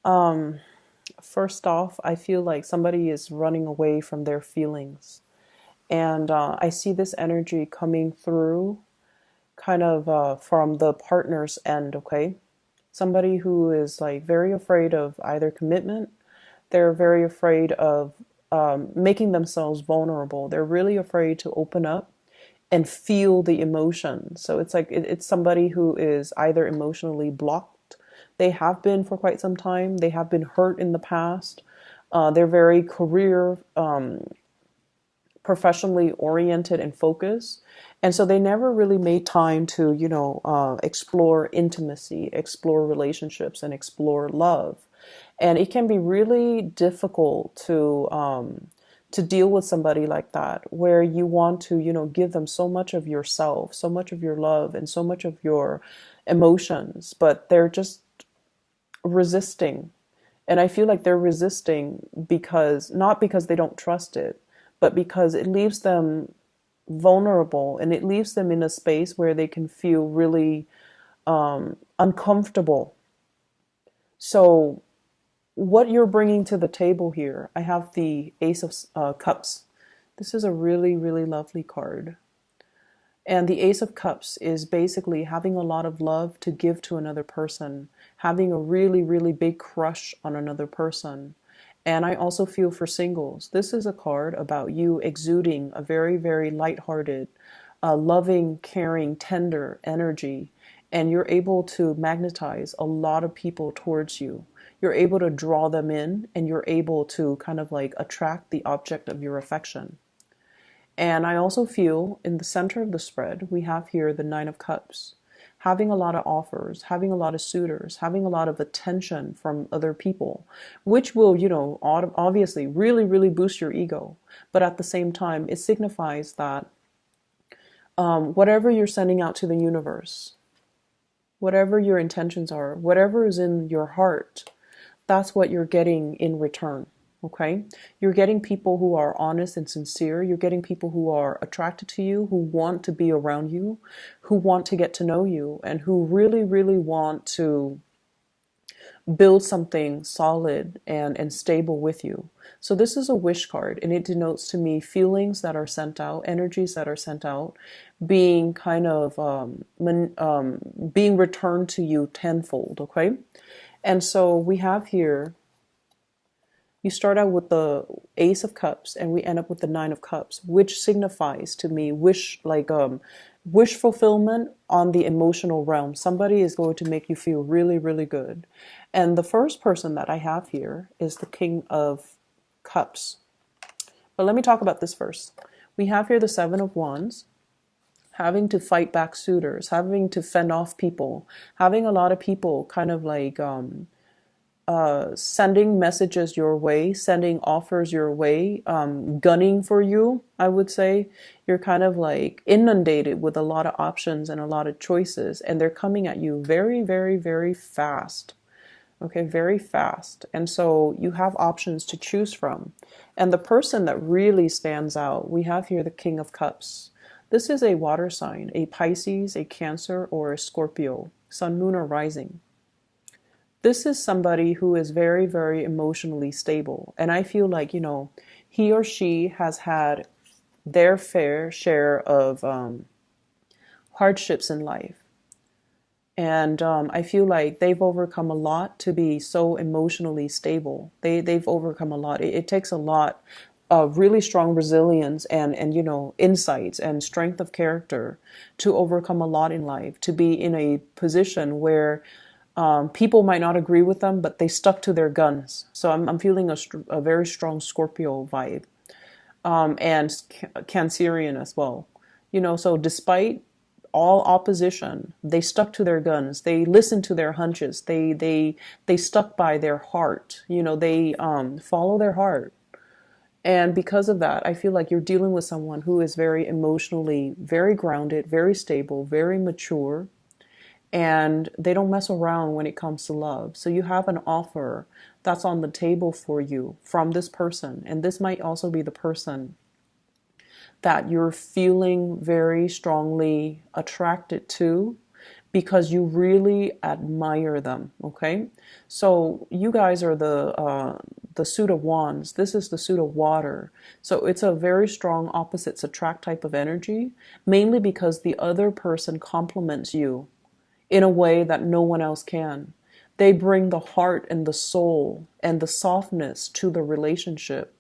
Um, First off, I feel like somebody is running away from their feelings. And I see this energy coming through kind of from the partner's end, okay? Somebody who is like very afraid of either commitment, they're very afraid of making themselves vulnerable. They're really afraid to open up and feel the emotion. So it's like it's somebody who is either emotionally blocked. They have been for quite some time. They have been hurt in the past. They're very career, professionally oriented and focused. And so they never really made time to, explore intimacy, explore relationships, and explore love. And it can be really difficult to deal with somebody like that, where you want to, give them so much of yourself, so much of your love, and so much of your emotions, but they're just resisting. And I feel like they're resisting because, not because they don't trust it, but because it leaves them vulnerable and it leaves them in a space where they can feel really uncomfortable. So, what you're bringing to the table here, I have the Ace of Cups. This is a really, really lovely card. And the Ace of Cups is basically having a lot of love to give to another person, having a really, really big crush on another person. And I also feel for singles. This is a card about you exuding a very, very lighthearted, loving, caring, tender energy. And you're able to magnetize a lot of people towards you. You're able to draw them in, and you're able to kind of like attract the object of your affection. And I also feel in the center of the spread, we have here the Nine of Cups. Having a lot of offers, having a lot of suitors, having a lot of attention from other people, which will, obviously really, really boost your ego. But at the same time, it signifies that whatever you're sending out to the universe, whatever your intentions are, whatever is in your heart, that's what you're getting in return. Okay? You're getting people who are honest and sincere. You're getting people who are attracted to you, who want to be around you, who want to get to know you, and who really, really want to build something solid and stable with you. So this is a wish card, and it denotes to me feelings that are sent out, energies that are sent out, being kind of being returned to you tenfold. Okay? And so we have here, you start out with the Ace of Cups and we end up with the Nine of Cups, which signifies to me wish fulfillment on the emotional realm. Somebody is going to make you feel really, really good. And the first person that I have here is the King of Cups. But let me talk about this first. We have here the Seven of Wands, having to fight back suitors, having to fend off people, having a lot of people kind of like sending messages your way, sending offers your way, gunning for you, I would say. You're kind of like inundated with a lot of options and a lot of choices, and they're coming at you very, very, very fast. Okay, very fast. And so you have options to choose from. And the person that really stands out, we have here the King of Cups. This is a water sign, a Pisces, a Cancer, or a Scorpio, Sun, Moon, or Rising. This is somebody who is very, very emotionally stable. And I feel like, he or she has had their fair share of hardships in life. And I feel like they've overcome a lot to be so emotionally stable. They've overcome a lot. It takes a lot of really strong resilience and insights and strength of character to overcome a lot in life, to be in a position where people might not agree with them, but they stuck to their guns. So I'm feeling a very strong Scorpio vibe, and Cancerian as well. So despite all opposition, they stuck to their guns. They listened to their hunches. They stuck by their heart. They follow their heart. And because of that, I feel like you're dealing with someone who is very emotionally, very grounded, very stable, very mature, and they don't mess around when it comes to love. So you have an offer that's on the table for you from this person. And this might also be the person that you're feeling very strongly attracted to because you really admire them. Okay, so you guys are the suit of wands. This is the suit of water. So it's a very strong opposites attract type of energy, mainly because the other person complements you in a way that no one else can. They bring the heart and the soul and the softness to the relationship,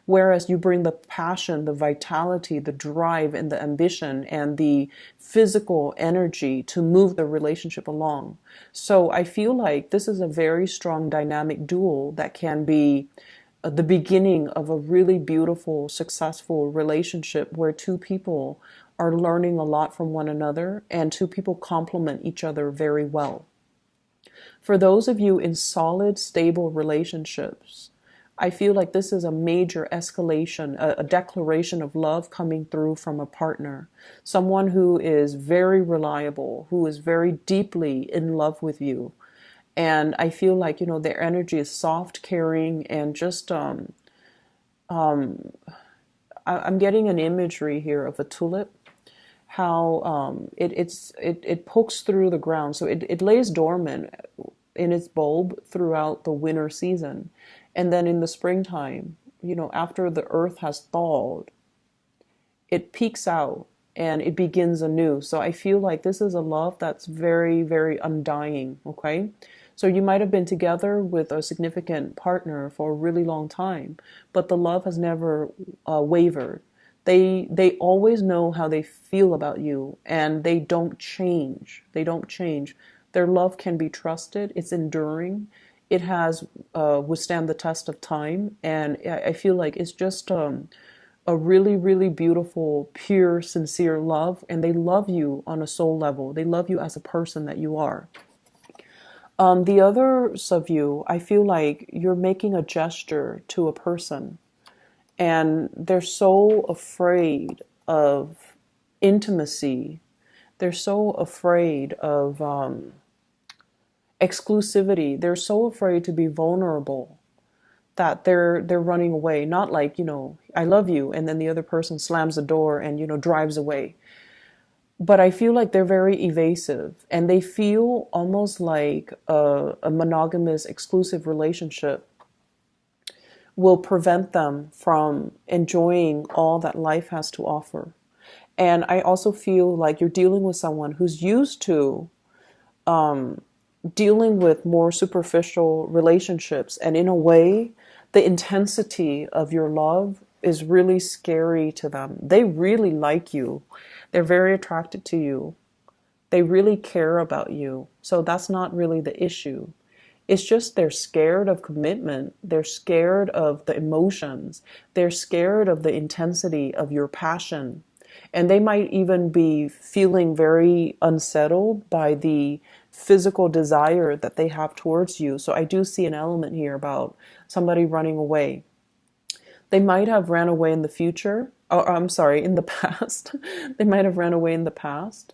whereas you bring the passion, the vitality, the drive, and the ambition and the physical energy to move the relationship along. So I feel like this is a very strong dynamic duel that can be the beginning of a really beautiful, successful relationship where two people are learning a lot from one another and two people complement each other very well. For those of you in solid, stable relationships, I feel like this is a major escalation, a declaration of love coming through from a partner. Someone who is very reliable, who is very deeply in love with you. And I feel like, their energy is soft, caring, and just, I'm getting an imagery here of a tulip, how it pokes through the ground. So it lays dormant in its bulb throughout the winter season. And then in the springtime, after the earth has thawed, it peaks out and it begins anew. So I feel like this is a love that's very, very undying. Okay. So you might have been together with a significant partner for a really long time, but the love has never wavered. They always know how they feel about you, and they don't change. They don't change. Their love can be trusted. It's enduring. It has withstand the test of time, and I feel like it's just a really, really beautiful, pure, sincere love, and they love you on a soul level. They love you as a person that you are. The others of you, I feel like you're making a gesture to a person, and they're so afraid of intimacy. They're so afraid of exclusivity. They're so afraid to be vulnerable that they're running away. Not like, I love you, and then the other person slams the door and, drives away. But I feel like they're very evasive, and they feel almost like a monogamous, exclusive relationship will prevent them from enjoying all that life has to offer. And I also feel like you're dealing with someone who's used to dealing with more superficial relationships. And in a way, the intensity of your love is really scary to them. They really like you. They're very attracted to you. They really care about you. So that's not really the issue. It's just they're scared of commitment. They're scared of the emotions. They're scared of the intensity of your passion. And they might even be feeling very unsettled by the physical desire that they have towards you. So I do see an element here about somebody running away. They might have ran away in the future, or I'm sorry, in the past. They might have ran away in the past.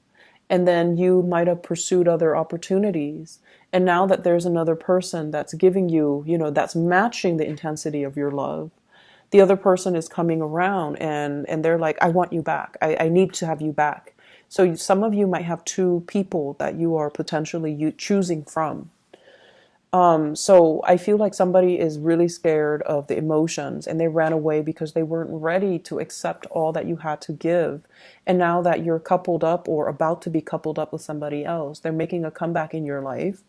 And then you might have pursued other opportunities. And now that there's another person that's giving you, that's matching the intensity of your love, the other person is coming around and they're like, I want you back. I need to have you back. So some of you might have two people that you are potentially choosing from. So I feel like somebody is really scared of the emotions and they ran away because they weren't ready to accept all that you had to give. And now that you're coupled up or about to be coupled up with somebody else, they're making a comeback in your life.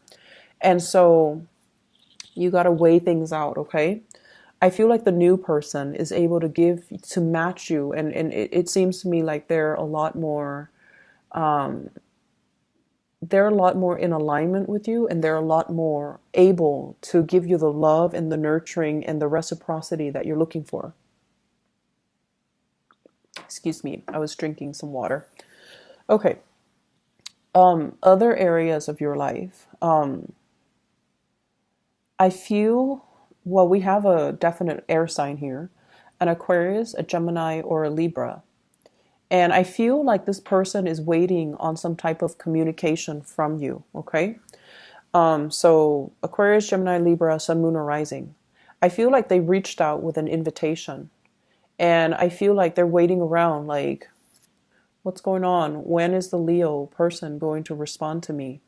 And so you got to weigh things out, okay? I feel like the new person is able to match you. And it seems to me like they're a lot more in alignment with you, and they're a lot more able to give you the love and the nurturing and the reciprocity that you're looking for. Excuse me, I was drinking some water. Okay. Other areas of your life. I feel, well, we have a definite air sign here, an Aquarius, a Gemini, or a Libra. And I feel like this person is waiting on some type of communication from you, okay? So Aquarius, Gemini, Libra, Sun, Moon, or Rising. I feel like they reached out with an invitation. And I feel like they're waiting around like, What's going on? When is the Leo person going to respond to me?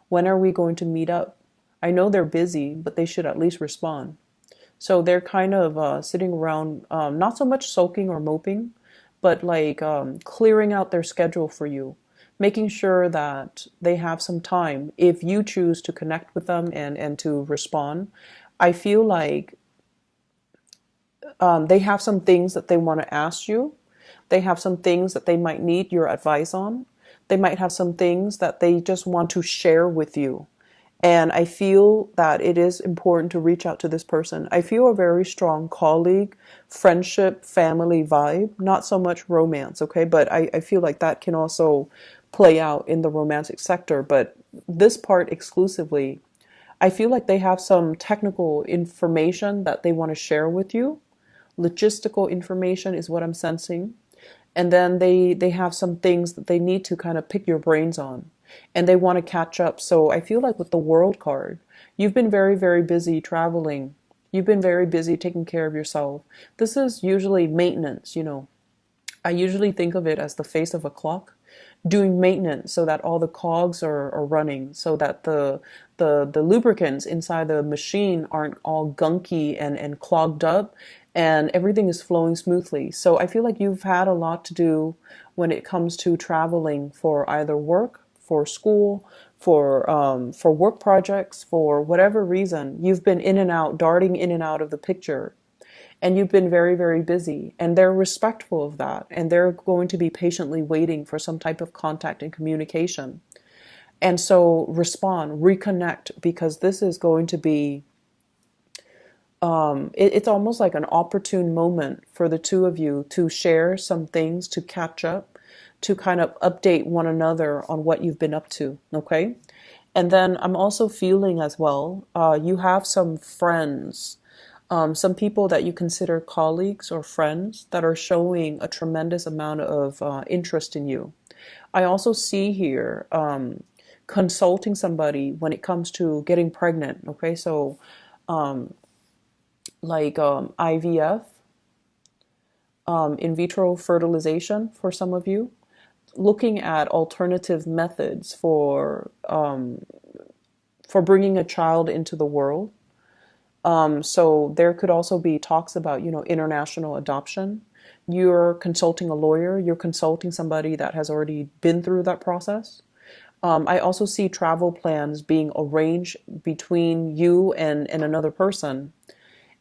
When are we going to meet up? I know they're busy, but they should at least respond. So they're kind of sitting around, not so much sulking or moping, but like clearing out their schedule for you, making sure that they have some time if you choose to connect with them and to respond. I feel like they have some things that they want to ask you. They have some things that they might need your advice on. They might have some things that they just want to share with you. And I feel that it is important to reach out to this person. I feel a very strong colleague, friendship, family vibe, not so much romance, okay? But I feel like that can also play out in the romantic sector. But this part exclusively, I feel like they have some technical information that they want to share with you. Logistical information is what I'm sensing. And then they have some things that they need to kind of pick your brains on, and they want to catch up. So I feel like with the World card, you've been very, very busy traveling. You've been very busy taking care of yourself. This is usually maintenance, you know. I usually think of it as the face of a clock, doing maintenance so that all the cogs are running, so that the lubricants inside the machine aren't all gunky and clogged up, and everything is flowing smoothly. So I feel like you've had a lot to do when it comes to traveling for either work, for school, for work projects, for whatever reason. You've been in and out, darting in and out of the picture, and you've been very, very busy, and they're respectful of that, and they're going to be patiently waiting for some type of contact and communication. And so respond, reconnect, because this is going to be it's almost like an opportune moment for the two of you to share some things, to catch up, to kind of update one another on what you've been up to. Okay. And then I'm also feeling as well, you have some friends, some people that you consider colleagues or friends that are showing a tremendous amount of interest in you. I also see here consulting somebody when it comes to getting pregnant. Okay. So, like IVF, in vitro fertilization for some of you, looking at alternative methods for bringing a child into the world. So there could also be talks about, you know, international adoption. You're consulting a lawyer, you're consulting somebody that has already been through that process. I also see travel plans being arranged between you and another person.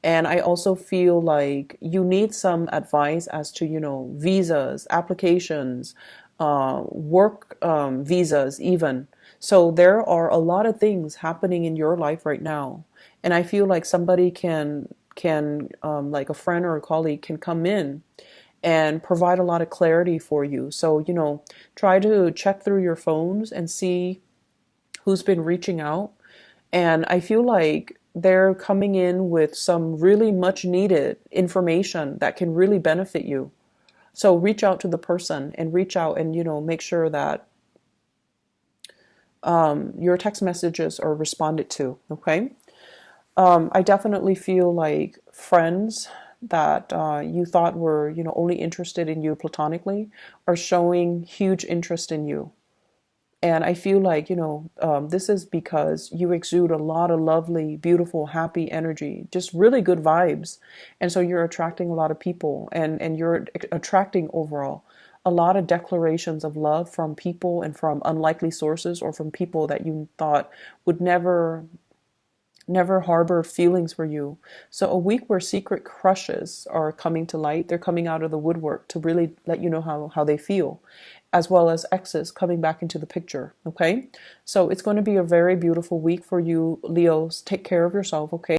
And I also feel like you need some advice as to, you know, visas, applications, work visas even. So there are a lot of things happening in your life right now. And I feel like somebody can like a friend or a colleague can come in and provide a lot of clarity for you. So, you know, try to check through your phones and see who's been reaching out. And I feel like they're coming in with some really much needed information that can really benefit you. So reach out to the person and reach out and, you know, make sure that your text messages are responded to. Okay. I definitely feel like friends that you thought were, you know, only interested in you platonically are showing huge interest in you. And I feel like, you know, this is because you exude a lot of lovely, beautiful, happy energy, just really good vibes. And so you're attracting a lot of people, and you're attracting overall a lot of declarations of love from people and from unlikely sources, or from people that you thought would never harbor feelings for you. So a week where secret crushes are coming to light. They're coming out of the woodwork to really let you know how they feel, as well as exes coming back into the picture. Okay. So it's going to be a very beautiful week for you, Leos. Take care of yourself. Okay.